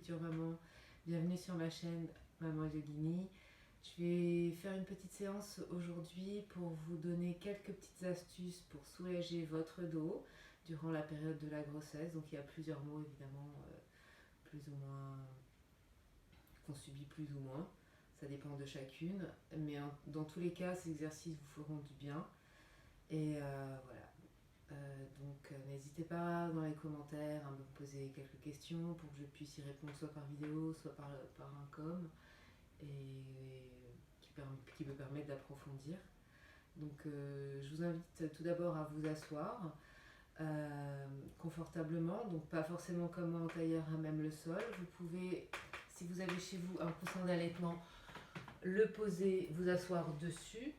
future maman, bienvenue sur ma chaîne Maman Yogini. Je vais faire une petite séance aujourd'hui pour vous donner quelques petites astuces pour soulager votre dos durant la période de la grossesse. Donc il y a plusieurs mots évidemment, plus ou moins, qu'on subit plus ou moins, ça dépend de chacune, mais dans tous les cas ces exercices vous feront du bien. Et voilà. N'hésitez pas dans les commentaires à me poser quelques questions pour que je puisse y répondre soit par vidéo, soit par un com, et qui me permettent d'approfondir. Donc je vous invite tout d'abord à vous asseoir confortablement, donc pas forcément comme moi en tailleur à même le sol. Vous pouvez, si vous avez chez vous un coussin d'allaitement, le poser, vous asseoir dessus.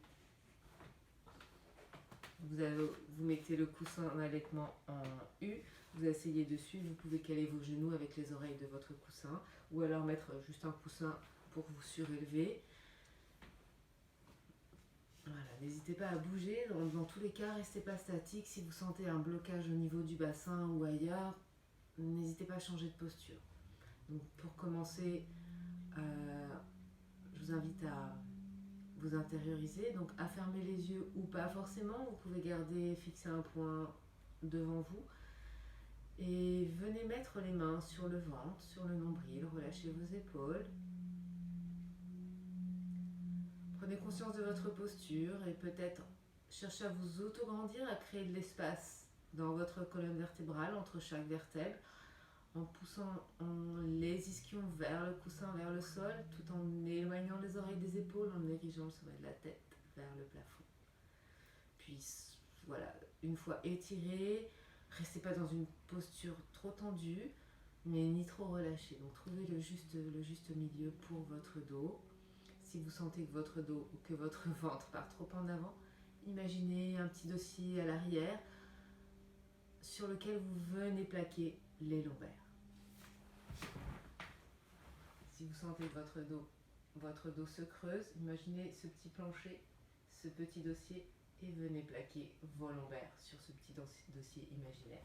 Vous mettez le coussin d'allaitement en U, vous asseyez dessus, vous pouvez caler vos genoux avec les oreilles de votre coussin, ou alors mettre juste un coussin pour vous surélever. Voilà, n'hésitez pas à bouger, dans tous les cas, restez pas statique. Si vous sentez un blocage au niveau du bassin ou ailleurs, n'hésitez pas à changer de posture. Donc pour commencer, je vous invite à vous intérioriser, donc à fermer les yeux ou pas forcément, vous pouvez fixer un point devant vous et venez mettre les mains sur le ventre, sur le nombril, relâchez vos épaules. Prenez conscience de votre posture et peut-être cherchez à vous auto-grandir, à créer de l'espace dans votre colonne vertébrale entre chaque vertèbre en poussant les ischions vers le coussin, vers le sol, tout en éloignant les oreilles des épaules, en dirigeant le sommet de la tête vers le plafond. Puis voilà, une fois étiré, restez pas dans une posture trop tendue, mais ni trop relâchée. Donc trouvez le juste milieu pour votre dos. Si vous sentez que votre dos ou que votre ventre part trop en avant, imaginez un petit dossier à l'arrière sur lequel vous venez plaquer les lombaires. Si vous sentez que votre dos se creuse, imaginez ce petit plancher, ce petit dossier, et venez plaquer vos lombaires sur ce petit dossier imaginaire.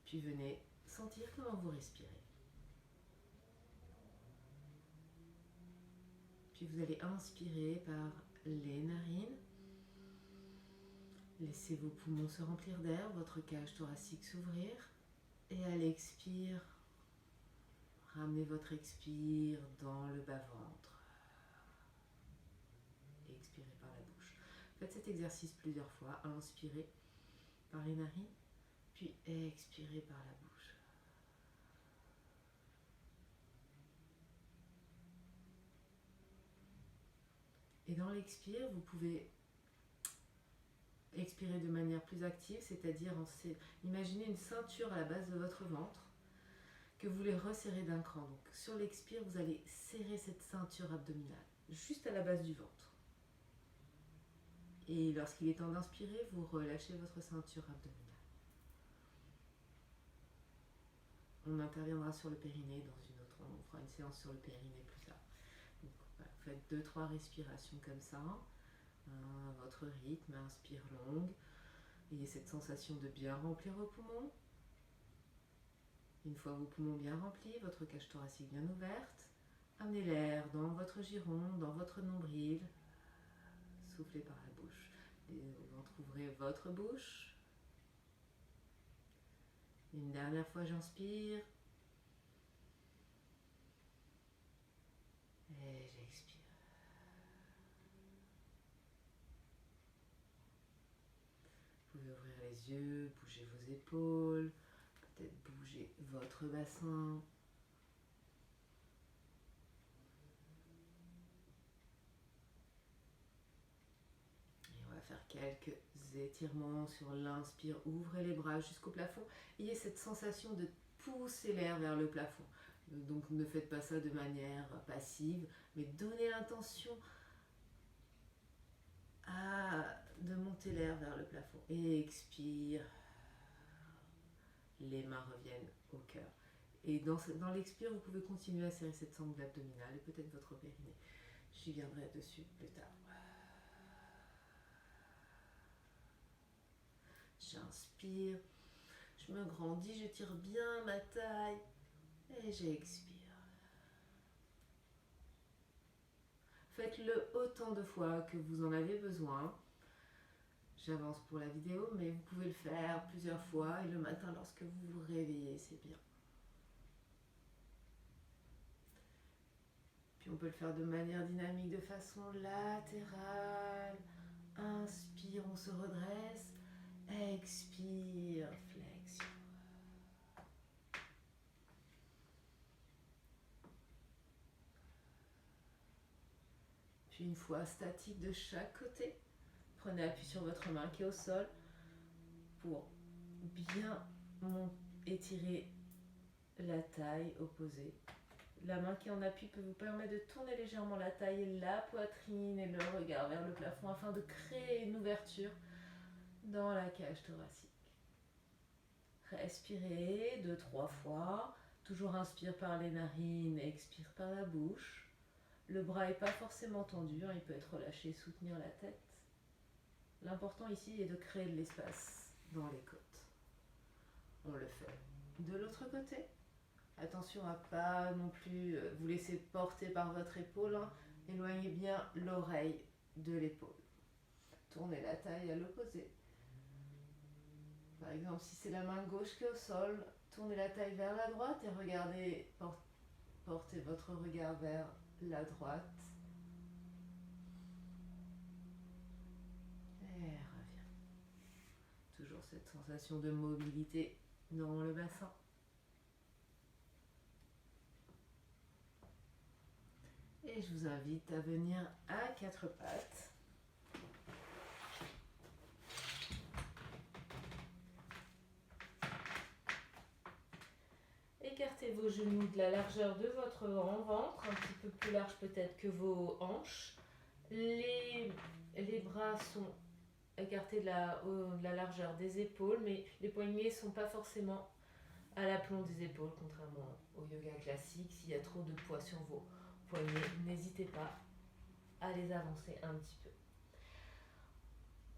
Puis venez sentir comment vous respirez. Puis vous allez inspirer par les narines. Laissez vos poumons se remplir d'air, votre cage thoracique s'ouvrir. Et à l'expire, ramenez votre expire dans le bas-ventre. Et expirez par la bouche. Faites cet exercice plusieurs fois. Inspirez par les narines, puis expirez par la bouche. Et dans l'expire, vous pouvez expirer de manière plus active, c'est-à-dire imaginez une ceinture à la base de votre ventre que vous voulez resserrer d'un cran. Donc sur l'expire, vous allez serrer cette ceinture abdominale, juste à la base du ventre. Et lorsqu'il est temps d'inspirer, vous relâchez votre ceinture abdominale. On interviendra sur le périnée on fera une séance sur le périnée plus tard. Donc, voilà, faites 2-3 respirations comme ça, votre rythme, inspire longue. Ayez cette sensation de bien remplir vos poumons. Une fois vos poumons bien remplis, votre cage thoracique bien ouverte, amenez l'air dans votre giron, dans votre nombril. Soufflez par la bouche. Ouvrez votre bouche. Une dernière fois, j'inspire. Et j'expire. Vous pouvez ouvrir les yeux, bouger vos épaules, peut-être bouger votre bassin. Et on va faire quelques étirements sur l'inspire. Ouvrez les bras jusqu'au plafond. Ayez cette sensation de pousser l'air vers le plafond. Donc ne faites pas ça de manière passive, mais donnez l'intention de monter l'air vers le plafond. Et expire. Les mains reviennent au cœur. Et dans l'expire, vous pouvez continuer à serrer cette sangle abdominale et peut-être votre périnée. J'y viendrai dessus plus tard. J'inspire. Je Je me grandis, je tire bien ma taille et j'expire. Faites-le autant de fois que vous en avez besoin. J'avance pour la vidéo, mais vous pouvez le faire plusieurs fois et le matin lorsque vous vous réveillez, c'est bien. Puis on peut le faire de manière dynamique, de façon latérale. Inspire, on se redresse. Expire, flexion. Puis une fois statique de chaque côté, prenez appui sur votre main qui est au sol pour bien étirer la taille opposée. La main qui est en appui peut vous permettre de tourner légèrement la taille et la poitrine et le regard vers le plafond afin de créer une ouverture dans la cage thoracique. Respirez 2-3 fois. Toujours inspire par les narines, expire par la bouche. Le bras n'est pas forcément tendu, il peut être relâché, soutenir la tête. L'important ici est de créer de l'espace dans les côtes. On le fait de l'autre côté. Attention à pas non plus vous laisser porter par votre épaule. Éloignez bien l'oreille de l'épaule. Tournez la taille à l'opposé. Par exemple, si c'est la main gauche qui est au sol, tournez la taille vers la droite et regardez, portez votre regard vers la droite. Et revient. Toujours cette sensation de mobilité dans le bassin. Et je vous invite à venir à quatre pattes. Écartez vos genoux de la largeur de votre ventre, un petit peu plus large peut-être que vos hanches. Les bras sont écartés de la largeur des épaules, mais les poignets ne sont pas forcément à l'aplomb des épaules, contrairement au yoga classique. S'il y a trop de poids sur vos poignets, n'hésitez pas à les avancer un petit peu.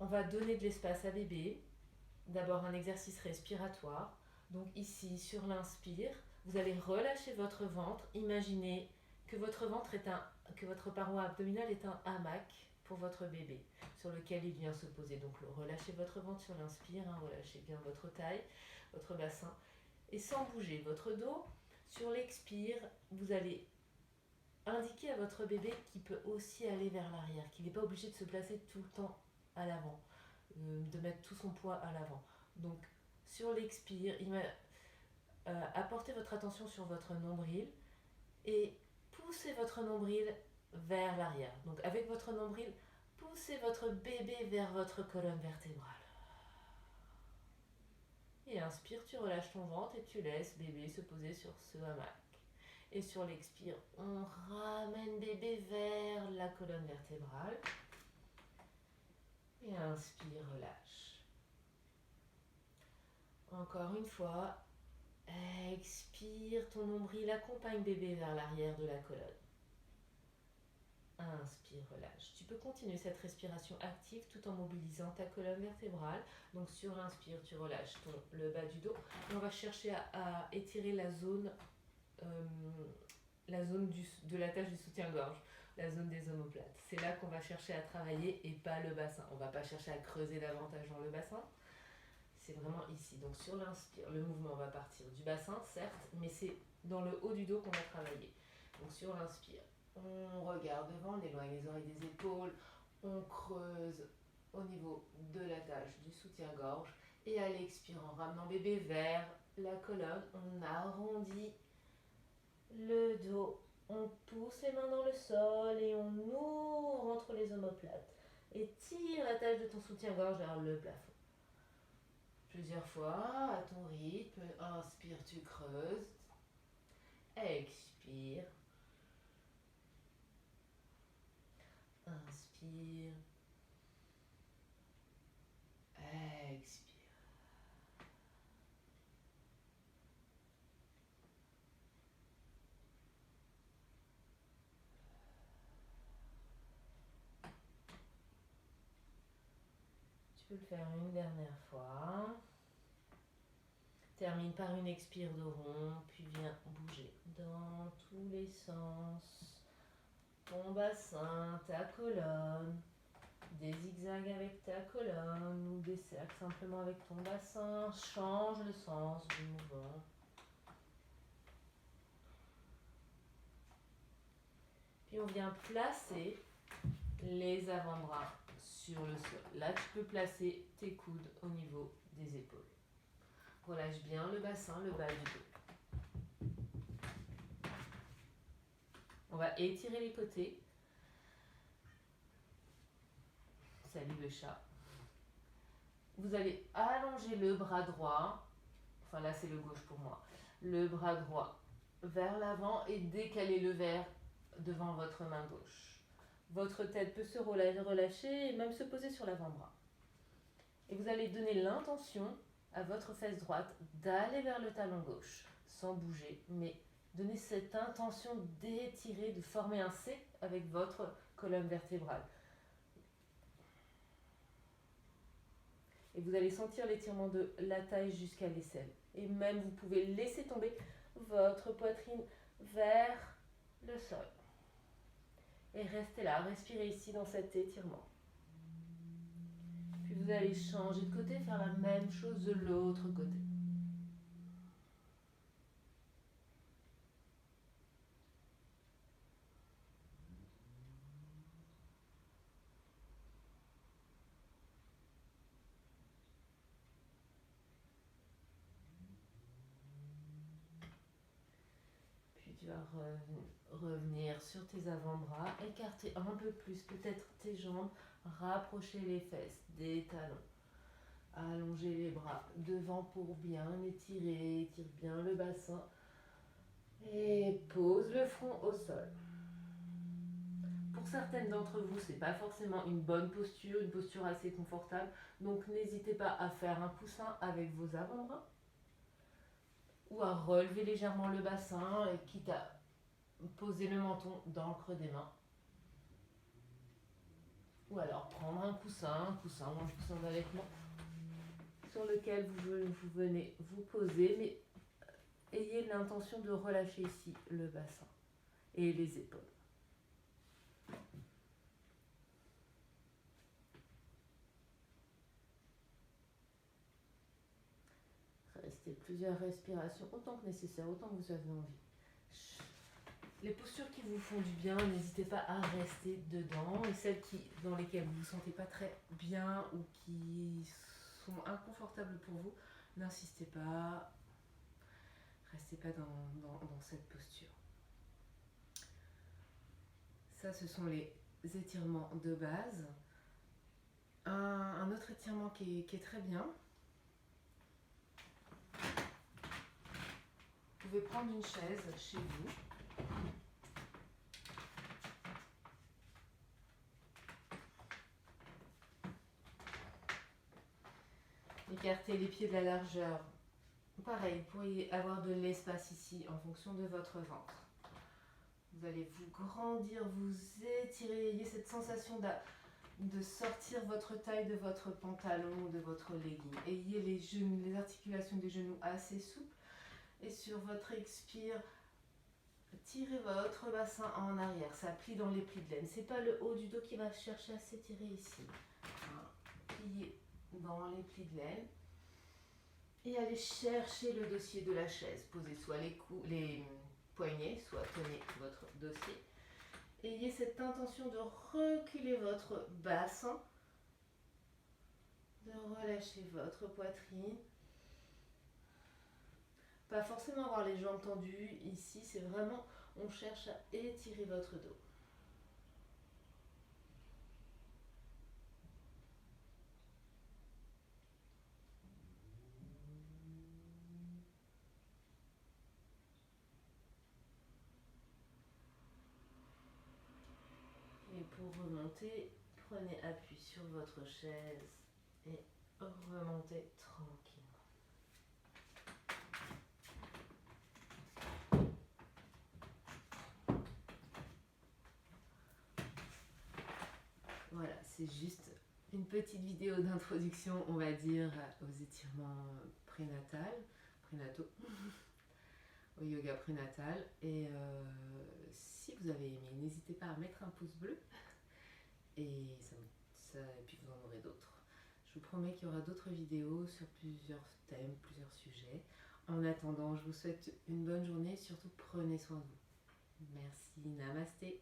On va donner de l'espace à bébé. D'abord un exercice respiratoire. Donc ici, sur l'inspire, vous allez relâcher votre ventre. Imaginez que votre paroi abdominale est un hamac pour votre bébé, sur lequel il vient se poser. Donc relâchez votre ventre sur l'inspire, relâchez bien votre taille, votre bassin. Et sans bouger votre dos, sur l'expire, vous allez indiquer à votre bébé qu'il peut aussi aller vers l'arrière, qu'il n'est pas obligé de se placer tout le temps à l'avant, de mettre tout son poids à l'avant. Donc sur l'expire, apportez votre attention sur votre nombril et poussez votre nombril vers l'arrière. Donc avec votre nombril, poussez votre bébé vers votre colonne vertébrale. Et inspire, tu relâches ton ventre et tu laisses bébé se poser sur ce hamac. Et sur l'expire, on ramène bébé vers la colonne vertébrale. Et inspire, relâche. Encore une fois, expire, ton nombril accompagne bébé vers l'arrière de la colonne. Inspire, relâche. Tu peux continuer cette respiration active tout en mobilisant ta colonne vertébrale. Donc sur l'inspire, tu relâches le bas du dos. Et on va chercher à étirer la zone de l'attache du soutien-gorge, la zone des omoplates. C'est là qu'on va chercher à travailler et pas le bassin. On ne va pas chercher à creuser davantage dans le bassin. C'est vraiment ici. Donc sur l'inspire, le mouvement va partir du bassin, certes, mais c'est dans le haut du dos qu'on va travailler. Donc sur l'inspire, on regarde devant, on éloigne les oreilles des épaules, on creuse au niveau de l'attache du soutien-gorge. Et à l'expire, en ramenant bébé vers la colonne, on arrondit le dos. On pousse les mains dans le sol et on ouvre entre les omoplates. Et tire l'attache de ton soutien-gorge vers le plafond. Plusieurs fois, à ton rythme. Inspire, tu creuses. Expire. Inspire. Expire. Tu peux le faire une dernière fois. termine par une expire de rond, puis viens bouger dans tous les sens. Ton bassin, ta colonne, des zigzags avec ta colonne ou des cercles simplement avec ton bassin. Change le sens du mouvement. Puis on vient placer les avant-bras sur le sol. Là, tu peux placer tes coudes au niveau des épaules. Relâche bien le bassin, le bas du dos. On va étirer les côtés. Salut le chat. Vous allez allonger le bras droit. Enfin là, c'est le gauche pour moi. Le bras droit vers l'avant et décaler le vers devant votre main gauche. Votre tête peut se relâcher et même se poser sur l'avant-bras. Et vous allez donner l'intention à votre fesse droite d'aller vers le talon gauche, sans bouger, mais donner cette intention d'étirer, de former un C avec votre colonne vertébrale. Et vous allez sentir l'étirement de la taille jusqu'à l'aisselle. Et même vous pouvez laisser tomber votre poitrine vers le sol. Et restez là, respirez ici dans cet étirement. Puis vous allez changer de côté, faire la même chose de l'autre côté. Puis tu vas revenir sur tes avant-bras, écarter un peu plus peut-être tes jambes, rapprocher les fesses des talons. Allonger les bras devant pour bien étirer, étire bien le bassin. Et pose le front au sol. Pour certaines d'entre vous, ce n'est pas forcément une bonne posture, une posture assez confortable. Donc n'hésitez pas à faire un coussin avec vos avant-bras ou à relever légèrement le bassin et quitte à poser le menton dans le creux des mains. Ou alors prendre un coussin ou un coussin d'allaitement sur lequel vous venez vous poser, mais ayez l'intention de relâcher ici le bassin et les épaules. Restez plusieurs respirations, autant que nécessaire, autant que vous avez envie. Les postures qui vous font du bien, n'hésitez pas à rester dedans. Et celles dans lesquelles vous ne vous sentez pas très bien ou qui sont inconfortables pour vous, n'insistez pas. Restez pas dans cette posture. Ça, ce sont les étirements de base. Un autre étirement qui est très bien. Vous pouvez prendre une chaise chez vous. Écartez les pieds de la largeur. Pareil, vous pourriez avoir de l'espace ici en fonction de votre ventre. Vous allez vous grandir, vous étirer, ayez cette sensation de sortir votre taille de votre pantalon ou de votre legging. Ayez les articulations des genoux assez souples. Et sur votre expire, tirez votre bassin en arrière. Ça plie dans les plis de laine. Ce n'est pas le haut du dos qui va chercher à s'étirer ici. Pliez dans les plis de laine. Et allez chercher le dossier de la chaise. Posez soit les poignets, soit tenez votre dossier. Ayez cette intention de reculer votre bassin, de relâcher votre poitrine. Pas forcément avoir les jambes tendues ici, c'est vraiment, on cherche à étirer votre dos. Et pour remonter, prenez appui sur votre chaise et remontez tranquillement. Voilà, c'est juste une petite vidéo d'introduction, on va dire, aux étirements prénatales, prénataux, au yoga prénatal. Et si vous avez aimé, n'hésitez pas à mettre un pouce bleu et et puis vous en aurez d'autres. Je vous promets qu'il y aura d'autres vidéos sur plusieurs thèmes, plusieurs sujets. En attendant, je vous souhaite une bonne journée et surtout prenez soin de vous. Merci, namasté.